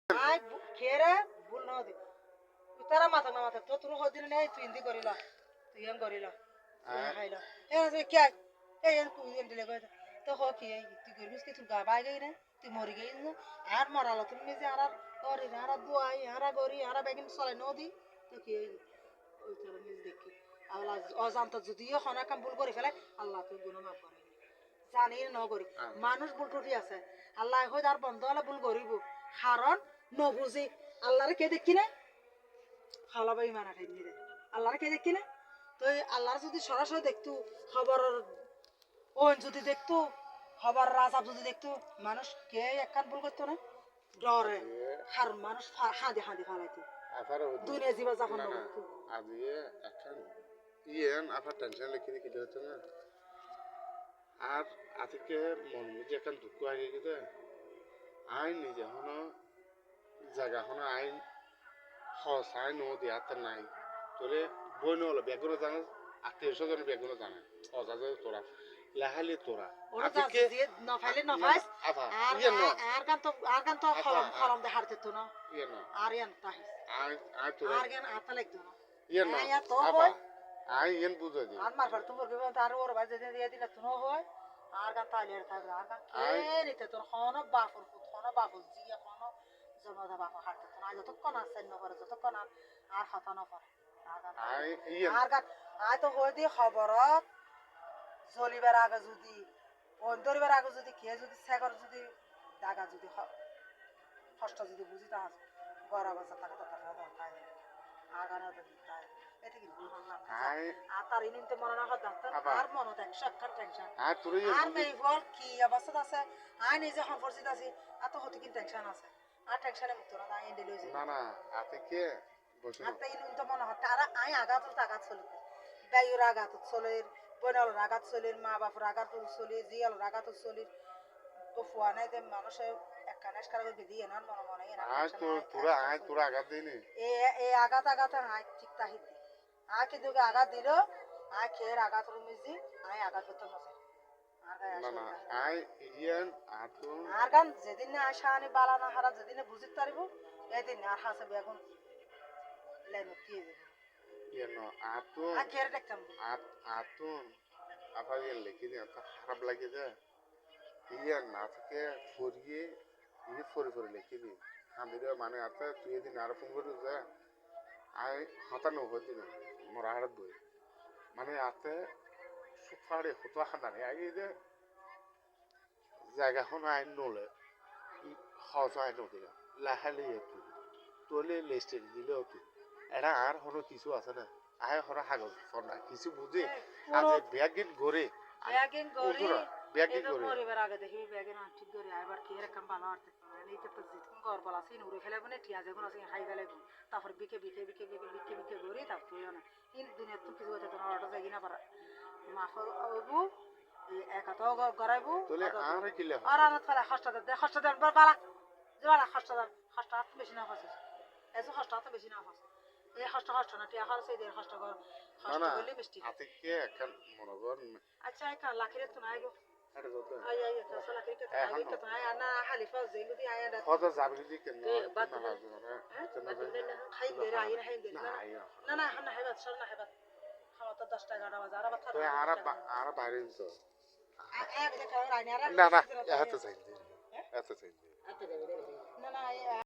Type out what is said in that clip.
I খেরে ভুল ন দে তুই তারা মাথা না মাথা তো তোর হদিন নেই তুই হিন্দি করিলা তুই এম করিলা খাইলা এ যে কে এ এন তুই এন দিলে কই তো হ কি তুই করবিস কি তুই গাবা গই না তুই মরি গই না আর মরালা তুমি যে আর করি না আর দুয়াই আর গরি আর বেগিন চলে নদী তো কি ওই তোর নিজ দেখি আল্লাহ অজান্ত যদিও হনা কাম ভুল করে ফেলে আল্লাহ তুই গুনাহ মাফ করে জানি ন করি মানুষ ভুল টুটি আছে আল্লাহ হয়তো আর বন্ধ হলে ভুল করিব কারণ নবুঝি আল্লাহরে কে দেখি না খালাবা ইমান আঠাই নিয়ে আল্লাহরে কে দেখি না তো আল্লাহর যদি সরাসরি দেখতো খবর ওন যদি দেখতো খবর রাজা যদি দেখতো মানুষ কে একখান ভুল করতো না ডরে আর মানুষ হাঁদে হাঁদে ফালাইতো দুনিয়া জীবা যাপন করতো আজকে এখন ইয়েন আপনার টেনশন লিখে দিতে হতো না আর আজকে মন বুঝে এখন দুঃখ আগে গেছে আইন নিজে হনো জায়গা হনো আইন হস আইন নদী আর নাই তোরে বই নহলো বেগুনো জানে আত্মীয় স্বজন বেগুনো জানে অজাজে তোরা লাহালি তোরা আজকে নফাইলে নফাইস আর গান তো খলম খলম দে হারতে তো না ইয়ে না আর ইয়ান তাই আর তোরা আর গান আতা লাগতো না ইয়ে না আয়া তো আবা হয় আই ইয়েন বুঝে দি আর মারফার তুমি কি আর ওর বাজে দিয়ে দিলে তো হয় আর গান তাইলে থাকবে আর গান কে নিতে তোর হন বাপুর হন বাবু জি এখন জমাদা বাপু হারতে তো না যতক্ষণ আছে ন করে যতক্ষণ আর হতা না করে আই ইয়ে আর গান আই তো হই দি খবরত চলিবার আগে যদি অন্তরিবার আগে যদি খেয়ে যদি সেগর যদি দাগা যদি কষ্ট যদি বুঝি তা গড়া বাসা তাকে তো টাকা দরকার আগানো তো দিতে এতে কি ভুল না আর তার ইনিতে মনে না হতো আর মনে তো একশো একখান টেনশন আর মেয়ে বল কি অবস্থা আছে আই নিজে সম্পর্কিত আছি এত হতে কি টেনশন আছে আর টেনশনে মুক্ত না আই এন্ডে লইছে না না আপনি কে বসে আর তাই ইনিতে মনে হতো আর আই আগাত আগাত চলে বাইর আগাত চলে বনাল রাগাত চলির মা বাপ রাগাত চলি জিয়াল রাগাত চলির তো ফুয়া নাই যে মানুষের একখানেস কারো দিয়ে না মনে মনে আজ তো তোরা আঘাত দিনি এ আঘাত আঘাত আয় ঠিক তাহি দি আয় কিন্তু আঘাত দিল আয় খেয়ের আঘাত রুমিজি আয় আঘাত করতে মজা না না আই ইয়ান আতো আর গান যেদিন না আশানি বালা না হারা যেদিন বুঝিত পারিব এদিন আর হাসে বেগুন লাইন কি ইয়ান আতো আর খেয়ের দেখতাম আতো আবার ইয়ান লিখে দিন তো খারাপ লাগে যা ইয়ান না থেকে ফরিয়ে ইনি ফরি লিখে দিন আমি মানে আতা তুই এদিন আর ফোন করে যা আই হতানো হতে না মোর হাড়ত বই মানে আতে সুফাড়ে হতো হানারে আগে যে জায়গাখন আইন নলে সহজ আইন নদিলা লাহালি একটু তোলে লেস্টে দিলেও তো এটা আর হনো কিছু আছে না আয় হনো কাগজ ফনা কিছু বুঝে আজ ব্যাগিন ঘরে ব্যাগিন গরি ব্যাগিন ঘরে পরিবার আগে দেখি ব্যাগিন ঠিক করে আইবার কি এর কাম ভালো আরতে এই তো জিতকুন গর বলা সিন উড়ে ফেলে বনে টিয়া যেগুন আছে হাই ফেলে তারপর বিকে গরি তারপর তুই না ইন দুনিয়া তুমি কিছু কথা তোমার অটো যাই না পারা মাফ হবু একাতো গরাইবু তোলে আর কিলে আর আনাত ফেলা খস্তা দে বালা জোড়া খস্তা হাত বেশি না ফাসে এসো খস্তা হাত বেশি না ফাসে এই খস্তা না টিয়া খরচ এই খস্তা কর খস্তা বলি মিষ্টি আতে কে এখন মনোবল আচ্ছা একা লাখিরে তো নাইগো আরে বাবা আই তো সালা ক্রিকেট আই তো নাই না হালিফা জেলু দি আই না কত যাবে দি কেন খাই দে আই না না না না হেবাত সর না হেবাত খাওয়া তো 10 টাকা বাজার আবার তো আর বাইরে তো আই দেখো রাইনারা না না এত চাই না না